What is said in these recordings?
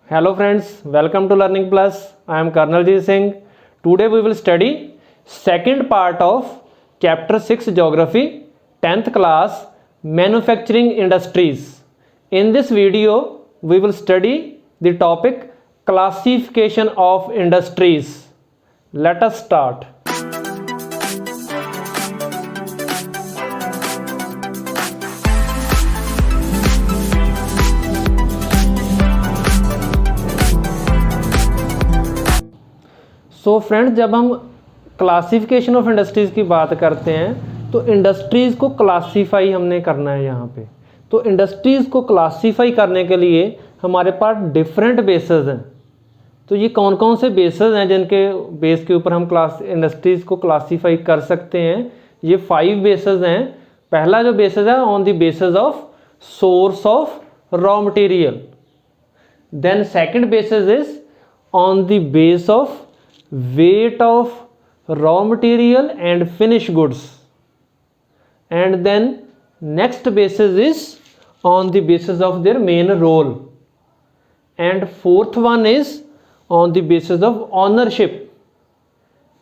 Hello friends, welcome to Learning Plus. I am Karnaljeet Singh. Today we will study second part of chapter 6 Geography, 10th class, Manufacturing Industries. In this video we will study the topic Classification of Industries. Let us start. So friends, जब हम classification of industries की बात करते हैं तो industries को classify हमने करना है यहाँ पे। तो इंडस्ट्रीज़ को क्लासीफाई करने के लिए हमारे पास डिफरेंट बेसेस हैं। तो ये कौन कौन से बेसेस हैं जिनके बेस के ऊपर हम इंडस्ट्रीज़ को क्लासीफाई कर सकते हैं? ये 5 बेसेस हैं। पहला जो बेसिस है on the basis of source of raw material. Then second basis is on the base of weight of raw material and finished goods, and then next basis is on the basis of their main role, and fourth one is on the basis of ownership,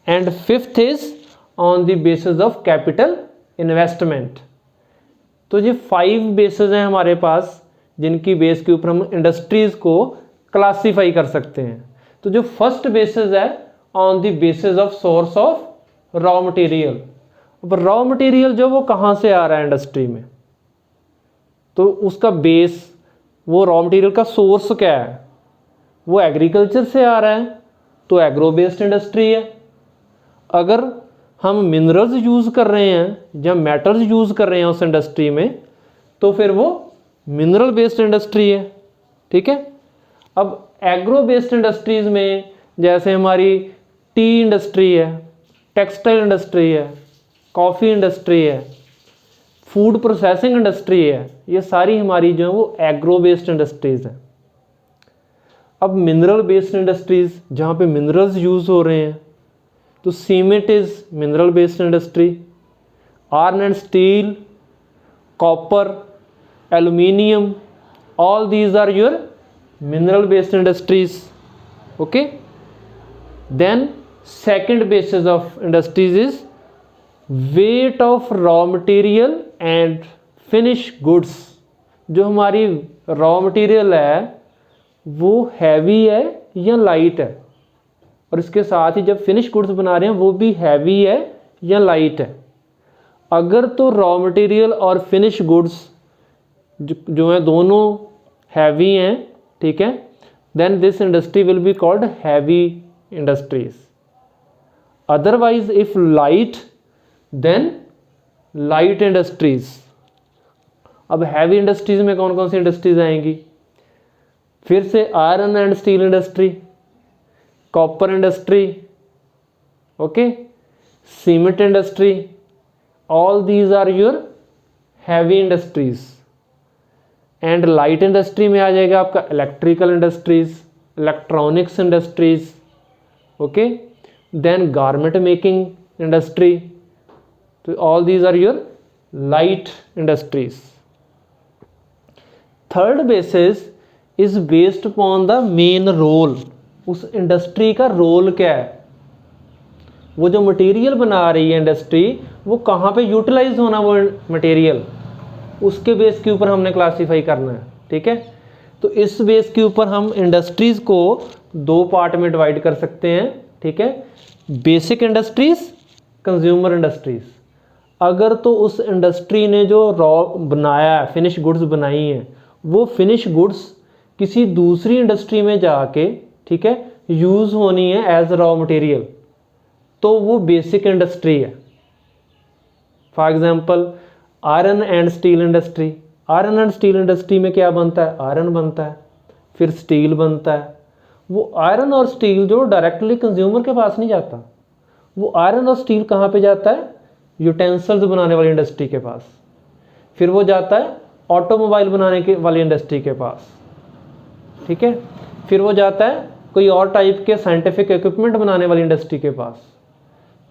and fifth is on the basis of capital investment. तो ये 5 basis हैं हमारे पास जिनकी base के ऊपर हम industries को classify कर सकते हैं। तो जो फर्स्ट बेसिस है on the basis of source of raw material. अब रॉ मटेरियल जो वो कहाँ से आ रहा है इंडस्ट्री में, तो उसका बेस, वो रॉ मटेरियल का सोर्स क्या है? वो एग्रीकल्चर से आ रहा है तो एग्रो बेस्ड इंडस्ट्री है। अगर हम मिनरल्स यूज़ कर रहे हैं या मेटल्स यूज़ कर रहे हैं उस इंडस्ट्री में तो फिर वो मिनरल बेस्ड इंडस्ट्री है। ठीक है। अब एग्रो बेस्ड इंडस्ट्रीज़ में जैसे हमारी टी इंडस्ट्री है, टेक्सटाइल इंडस्ट्री है, कॉफ़ी इंडस्ट्री है, फूड प्रोसेसिंग इंडस्ट्री है, ये सारी हमारी जो है वो एग्रो बेस्ड इंडस्ट्रीज़ हैं। अब मिनरल बेस्ड इंडस्ट्रीज़ जहाँ पे मिनरल्स यूज़ हो रहे हैं तो cement is mineral based industry, iron and steel, copper, aluminium, all these are your mineral based industries. Okay, then second basis of industries is weight of raw material and finished goods. जो हमारी raw material है वो heavy है या light है, और इसके साथ ही जब फिनिश गुड्स बना रहे हैं वो भी हैवी है या लाइट है। अगर तो रॉ मटेरियल और फिनिश गुड्स जो है दोनों हैवी हैं, ठीक है, then this industry will be called heavy industries. Otherwise if light, then light industries. अब हैवी इंडस्ट्रीज में कौन कौन सी इंडस्ट्रीज आएंगी? फिर से iron and steel industry, copper industry, okay, cement industry, all these are your heavy industries. And light industry में आ जाएगा आपका electrical industries, electronics industries, okay, then garment making industry. तो all these are your light industries. Third basis is based upon the main role. उस industry का role क्या है? वो जो मटेरियल बना रही है इंडस्ट्री वो कहाँ पे यूटिलाइज होना, वो मटेरियल, उसके बेस के ऊपर हमने क्लासीफाई करना है। ठीक है। तो इस बेस के ऊपर हम इंडस्ट्रीज़ को 2 पार्ट में डिवाइड कर सकते हैं। ठीक है, बेसिक इंडस्ट्रीज़, कंज्यूमर इंडस्ट्रीज़। अगर तो उस इंडस्ट्री ने जो रॉ बनाया है, फिनिश गुड्स बनाई हैं, वो फिनिश गुड्स किसी दूसरी इंडस्ट्री में जाके, ठीक है, यूज़ होनी है एज रॉ मटेरियल, तो वो बेसिक इंडस्ट्री है। For example iron and steel industry. Iron and steel industry में क्या बनता है? आयरन बनता है, फिर स्टील बनता है। वो आयरन और स्टील जो डायरेक्टली कंज्यूमर के पास नहीं जाता, वो आयरन और स्टील कहाँ पे जाता है? यूटेंसिल्स बनाने वाली इंडस्ट्री के पास। फिर वो जाता है ऑटोमोबाइल बनाने के वाली इंडस्ट्री के पास। ठीक है, फिर वो जाता है कोई और टाइप के साइंटिफिक इक्विपमेंट बनाने वाली इंडस्ट्री के पास।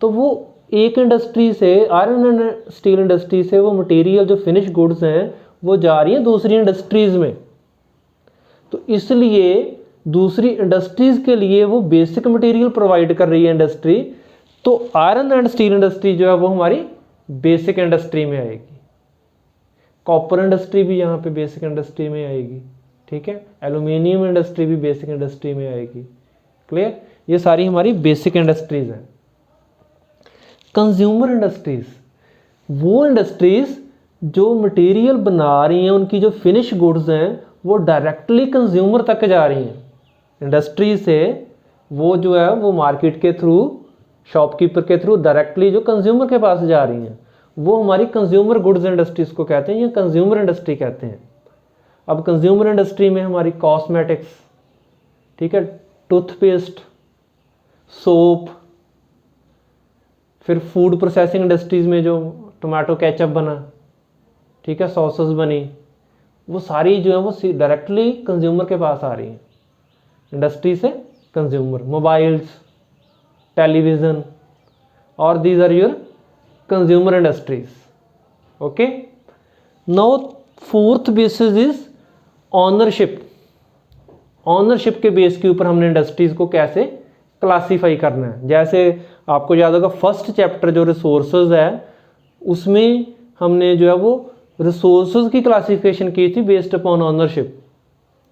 तो वो एक इंडस्ट्री से, आयरन एंड स्टील इंडस्ट्री से, वो मटेरियल जो फिनिश गुड्स हैं वो जा रही है दूसरी इंडस्ट्रीज़ में। तो इसलिए दूसरी इंडस्ट्रीज़ के लिए वो बेसिक मटेरियल प्रोवाइड कर रही है इंडस्ट्री, तो आयरन एंड स्टील इंडस्ट्री जो है वो हमारी बेसिक इंडस्ट्री में आएगी। कॉपर इंडस्ट्री भी यहाँ पे बेसिक इंडस्ट्री में आएगी, ठीक है। एल्यूमिनियम इंडस्ट्री भी बेसिक इंडस्ट्री में आएगी। क्लियर, ये सारी हमारी बेसिक इंडस्ट्रीज हैं। कंज्यूमर इंडस्ट्रीज, वो इंडस्ट्रीज जो मटेरियल बना रही हैं, उनकी जो फिनिश गुड्स हैं वो डायरेक्टली कंज्यूमर तक जा रही हैं इंडस्ट्री से। वो जो है वो मार्केट के थ्रू, शॉपकीपर के थ्रू डायरेक्टली जो कंज्यूमर के पास जा रही हैं, वो हमारी कंज्यूमर गुड्स इंडस्ट्रीज को कहते हैं या कंज्यूमर इंडस्ट्री कहते हैं। अब कंज्यूमर इंडस्ट्री में हमारी कॉस्मेटिक्स, ठीक है, टूथपेस्ट, सोप, फिर फूड प्रोसेसिंग इंडस्ट्रीज में जो टोमेटो केचप बना, ठीक है, सॉसेस बनी, वो सारी जो है वो डायरेक्टली कंज्यूमर के पास आ रही हैं, इंडस्ट्री से कंज्यूमर। मोबाइल्स, टेलीविज़न, और these are your consumer industries. Okay, now fourth basis is ownership. Ownership के बेस के ऊपर हमने इंडस्ट्रीज को कैसे क्लासीफाई करना है। जैसे आपको याद होगा फर्स्ट चैप्टर जो रिसोर्सेज है, उसमें हमने जो है वो रिसोर्सेज की क्लासिफिकेशन की थी बेस्ड अपॉन ऑनरशिप,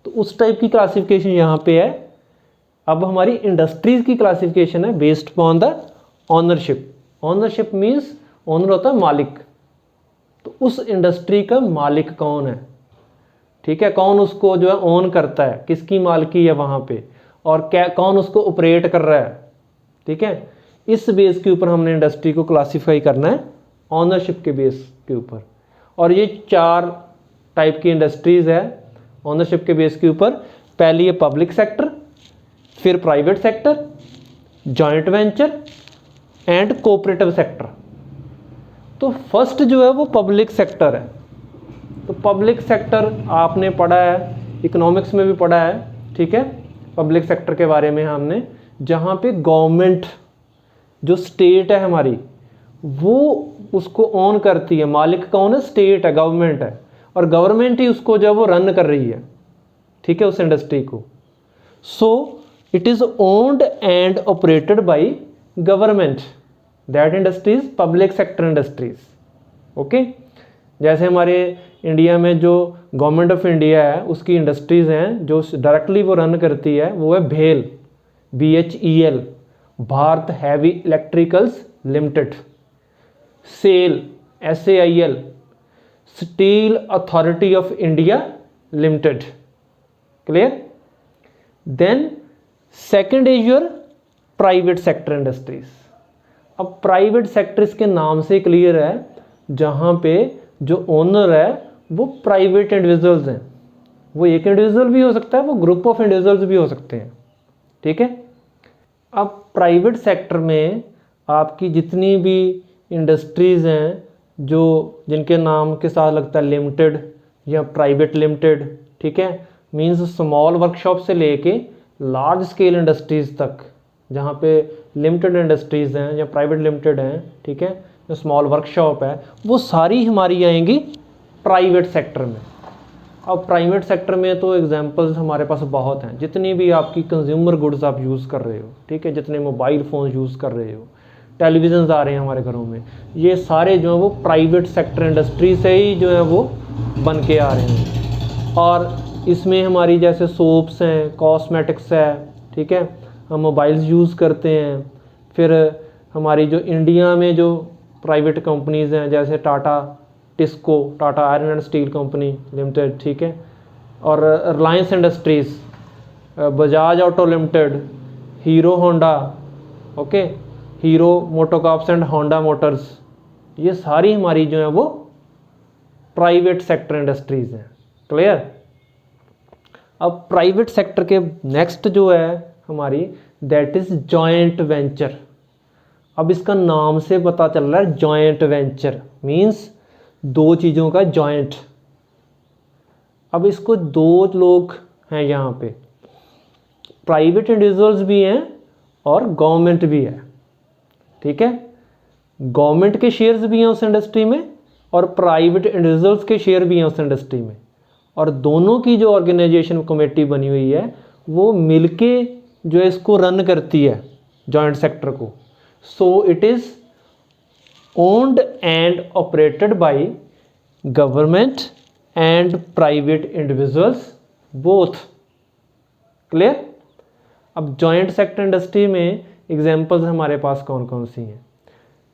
तो उस टाइप की क्लासिफिकेशन यहाँ पे है। अब हमारी इंडस्ट्रीज की क्लासिफिकेशन है based upon the ownership. Ownership means owner होता है मालिक, तो उस इंडस्ट्री का मालिक कौन है, ठीक है, कौन उसको जो है ओन करता है, किसकी मालिकी है वहाँ पे, और क्या कौन उसको ऑपरेट कर रहा है, ठीक है। इस बेस के ऊपर हमने इंडस्ट्री को क्लासीफाई करना है, ऑनरशिप के बेस के ऊपर। और ये 4 टाइप की इंडस्ट्रीज़ है ऑनरशिप के बेस के ऊपर। पहली है पब्लिक सेक्टर, फिर private sector, joint venture and cooperative sector. तो फर्स्ट जो है वो पब्लिक सेक्टर है। तो पब्लिक सेक्टर आपने पढ़ा है, इकोनॉमिक्स में भी पढ़ा है, ठीक है, पब्लिक सेक्टर के बारे में हमने, जहाँ पे गवर्नमेंट जो स्टेट है हमारी वो उसको ओन करती है, मालिक कौन है, स्टेट है, गवर्नमेंट है, और गवर्नमेंट ही उसको जो है वो रन कर रही है, ठीक है, उस इंडस्ट्री को। So it is owned and operated by government, that industries public sector industries. Okay, जैसे हमारे इंडिया में जो गवर्नमेंट ऑफ इंडिया है उसकी इंडस्ट्रीज़ हैं जो डायरेक्टली वो रन करती है, वो है भेल, BHEL, Bharat heavy electricals limited, SAIL, SAIL, steel authority of India limited. Clear. Then second is your private sector industries. अब प्राइवेट सेक्टर इसके नाम से क्लियर है, जहाँ पे जो ओनर है वो प्राइवेट इंडिविजुअल्स हैं। वो एक इंडिविजुअल भी हो सकता है, वो ग्रुप ऑफ इंडिविजुअल्स भी हो सकते हैं, ठीक है। अब प्राइवेट सेक्टर में आपकी जितनी भी इंडस्ट्रीज़ हैं जो जिनके नाम के साथ लगता है लिमिटेड या प्राइवेट लिमिटेड, ठीक है, मींस स्मॉल वर्कशॉप से लेके लार्ज स्केल इंडस्ट्रीज़ तक, जहाँ पे लिमिटेड इंडस्ट्रीज़ हैं या प्राइवेट लिमिटेड हैं, ठीक है, जो स्मॉल वर्कशॉप है, वो सारी हमारी आएंगी प्राइवेट सेक्टर में। अब प्राइवेट सेक्टर में तो एग्जांपल्स हमारे पास बहुत हैं, जितनी भी आपकी कंज्यूमर गुड्स आप यूज़ कर रहे हो, ठीक है, जितने मोबाइल फ़ोन यूज़ कर रहे हो, टेलीविज़न आ रहे हैं हमारे घरों में, ये सारे जो हैं वो प्राइवेट सेक्टर इंडस्ट्री से ही जो है वो बन के आ रहे हैं। और इसमें हमारी जैसे सोप्स हैं, कॉस्मेटिक्स है, ठीक है, हम मोबाइल्स यूज़ करते हैं। फिर हमारी जो इंडिया में जो प्राइवेट कंपनीज़ हैं जैसे Tata TISCO, Tata iron and steel company limited, ठीक है, और Reliance industries, Bajaj auto limited, hero Honda, okay, hero MotoCorps and Honda Motors, ये सारी हमारी जो है वो प्राइवेट सेक्टर इंडस्ट्रीज़ हैं। क्लियर। अब प्राइवेट सेक्टर के नेक्स्ट जो है हमारी दैट इज़ जॉइंट वेंचर। अब इसका नाम से पता चल रहा है जॉइंट वेंचर मीन्स दो चीज़ों का जॉइंट। अब इसको दो लोग हैं यहाँ पे, प्राइवेट इंडिविजुअल्स भी हैं और गवर्नमेंट भी है, ठीक है, गवर्नमेंट के शेयर्स भी हैं उस इंडस्ट्री में और प्राइवेट इंडिविजुअल्स के शेयर भी हैं उस इंडस्ट्री में, और दोनों की जो ऑर्गेनाइजेशन कमेटी बनी हुई है वो मिलके जो है इसको रन करती है जॉइंट सेक्टर को। So it is owned and operated by government and private individuals both. Clear. अब जॉइंट सेक्टर इंडस्ट्री में एग्जांपल्स हमारे पास कौन कौन सी हैं,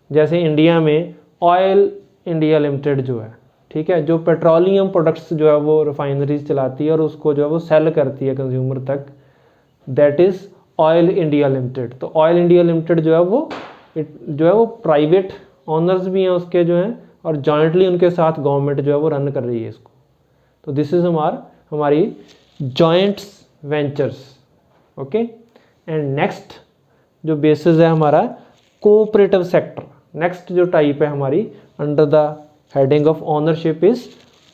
जैसे इंडिया में ऑयल इंडिया लिमिटेड जो है, ठीक है, जो पेट्रोलियम प्रोडक्ट्स जो है वो रिफाइनरीज चलाती है और उसको जो है वो सेल करती है कंज्यूमर तक, that is oil India limited. तो ऑयल इंडिया लिमिटेड जो है वो प्राइवेट ऑनर्स भी हैं उसके जो हैं, और जॉइंटली उनके साथ गवर्नमेंट जो है वो रन कर रही है इसको। तो दिस इज़ हमारी joint ventures. Okay. And next जो बेसिस है हमारा कोऑपरेटिव सेक्टर। नेक्स्ट जो टाइप है हमारी under the heading of ownership is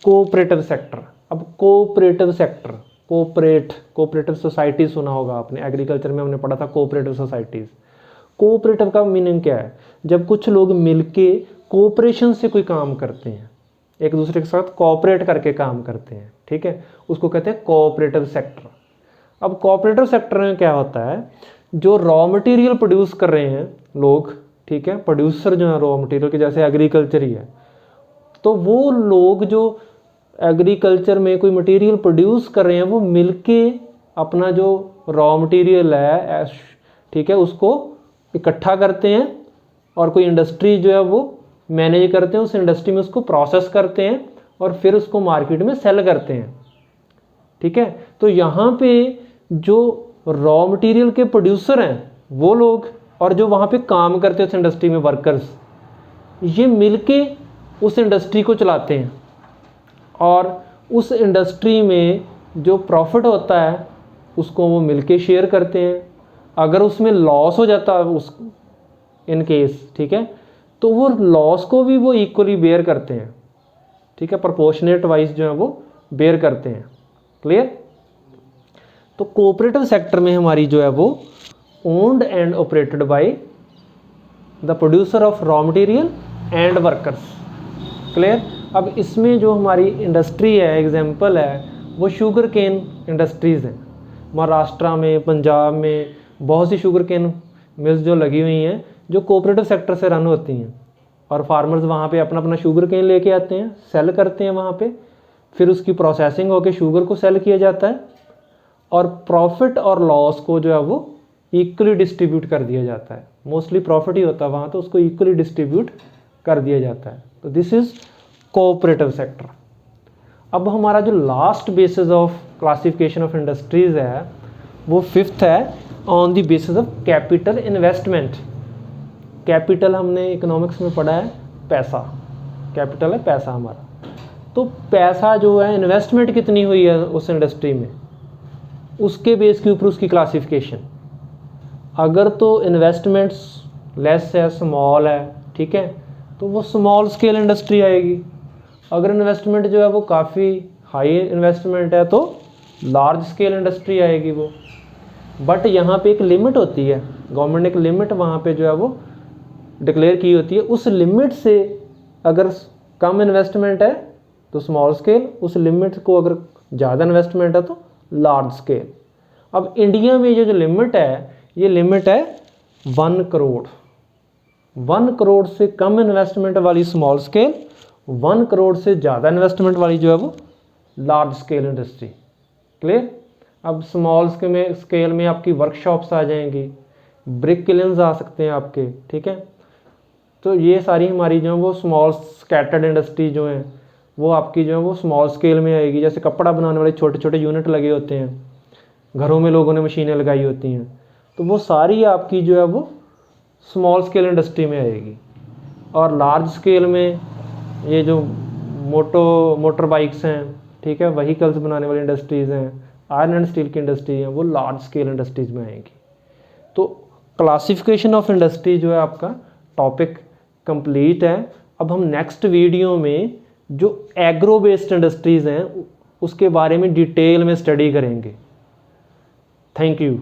cooperative sector. अब कोऑपरेटिव सेक्टर, कोऑपरेटिव सोसाइटी सुना होगा आपने, एग्रीकल्चर में हमने पढ़ा था कोऑपरेटिव सोसाइटीज़। कोऑपरेटिव का मीनिंग क्या है? जब कुछ लोग मिलके कोऑपरेशन से कोई काम करते हैं, एक दूसरे के साथ कोऑपरेट करके काम करते हैं, ठीक है, उसको कहते हैं कोऑपरेटिव सेक्टर। अब कोऑपरेटिव सेक्टर में क्या होता है, जो रॉ मटेरियल प्रोड्यूस कर रहे हैं लोग, ठीक है, प्रोड्यूसर जो है रॉ मटेरियल के, जैसे एग्रीकल्चर ही है, तो वो लोग जो एग्रीकल्चर में कोई मटेरियल प्रोड्यूस कर रहे हैं वो मिलके अपना जो रॉ मटेरियल है, ठीक है, उसको इकट्ठा करते हैं और कोई इंडस्ट्री जो है वो मैनेज करते हैं, उस इंडस्ट्री में उसको प्रोसेस करते हैं और फिर उसको मार्केट में सेल करते हैं, ठीक है। तो यहाँ पे जो रॉ मटेरियल के प्रोड्यूसर हैं वो लोग और जो वहाँ पे काम करते हैं उस इंडस्ट्री में वर्कर्स, ये मिलके उस इंडस्ट्री को चलाते हैं और उस इंडस्ट्री में जो प्रॉफिट होता है उसको वो मिलके शेयर करते हैं। अगर उसमें लॉस हो जाता है उस इन केस, ठीक है, तो वो लॉस को भी वो इक्वली बेयर करते हैं, ठीक है, प्रोपोर्शनेट वाइज जो है वो बेयर करते हैं। क्लियर। तो कोऑपरेटिव सेक्टर में हमारी जो है वो owned and operated by the producer of raw material and workers. Clear. अब इसमें जो हमारी इंडस्ट्री है, एग्जांपल है, वो शुगर केन इंडस्ट्रीज़ हैं। महाराष्ट्र में, पंजाब में बहुत सी शुगर केन मिल्स जो लगी हुई हैं जो कोऑपरेटिव सेक्टर से रन होती हैं, और फार्मर्स वहाँ पे अपना अपना शुगर केन लेके आते हैं, सेल करते हैं वहाँ पे, फिर उसकी प्रोसेसिंग होकर शुगर को सेल किया जाता है और प्रॉफिट और लॉस को जो है वो इक्वली डिस्ट्रीब्यूट कर दिया जाता है। मोस्टली प्रॉफिट ही होता है वहाँ, तो उसको इक्वली डिस्ट्रीब्यूट कर दिया जाता है। तो दिस इज़ कोऑपरेटिव सेक्टर। अब हमारा जो last basis of classification of industries है वो फिफ्थ है, on the basis of capital investment. Capital हमने इकोनॉमिक्स में पढ़ा है पैसा, कैपिटल है पैसा हमारा। तो पैसा जो है, इन्वेस्टमेंट कितनी हुई है उस इंडस्ट्री में, उसके बेस के ऊपर उसकी क्लासिफिकेशन। अगर तो इन्वेस्टमेंट्स लेस है, स्मॉल है, ठीक है, तो वो स्मॉल स्केल इंडस्ट्री आएगी। अगर इन्वेस्टमेंट जो है वो काफ़ी हाई इन्वेस्टमेंट है तो लार्ज स्केल इंडस्ट्री आएगी वो। बट यहाँ पे एक लिमिट होती है, गवर्नमेंट ने एक लिमिट वहाँ पे जो है वो डिक्लेयर की होती है। उस लिमिट से अगर कम इन्वेस्टमेंट है तो स्मॉल स्केल, उस लिमिट को अगर ज़्यादा इन्वेस्टमेंट है तो लार्ज स्केल। अब इंडिया में ये जो लिमिट है, ये लिमिट है 1 करोड़। 1 करोड़ से कम इन्वेस्टमेंट वाली स्मॉल स्केल, 1 करोड़ से ज़्यादा इन्वेस्टमेंट वाली जो है वो लार्ज स्केल इंडस्ट्री। क्लियर। अब स्मॉल स्केल में आपकी वर्कशॉप्स आ जाएंगी, ब्रिक किलिंग्स आ सकते हैं आपके, ठीक है। तो ये सारी हमारी जो है वो स्मॉल स्कैटर्ड इंडस्ट्री जो है वो आपकी जो है वो स्मॉल स्केल में आएगी। जैसे कपड़ा बनाने वाले छोटे छोटे यूनिट लगे होते हैं, घरों में लोगों ने मशीनें लगाई होती हैं, तो वो सारी आपकी जो है वो स्मॉल स्केल इंडस्ट्री में आएगी। और लार्ज स्केल में ये जो मोटर बाइक्स हैं, ठीक है, व्हीकल्स बनाने वाली इंडस्ट्रीज़ हैं, आयरन एंड स्टील की इंडस्ट्री हैं, वो लार्ज स्केल इंडस्ट्रीज़ में आएंगी। तो क्लासिफिकेशन ऑफ इंडस्ट्री जो है आपका टॉपिक कंप्लीट है। अब हम नेक्स्ट वीडियो में जो एग्रो बेस्ड इंडस्ट्रीज़ हैं उसके बारे में डिटेल में स्टडी करेंगे। Thank you.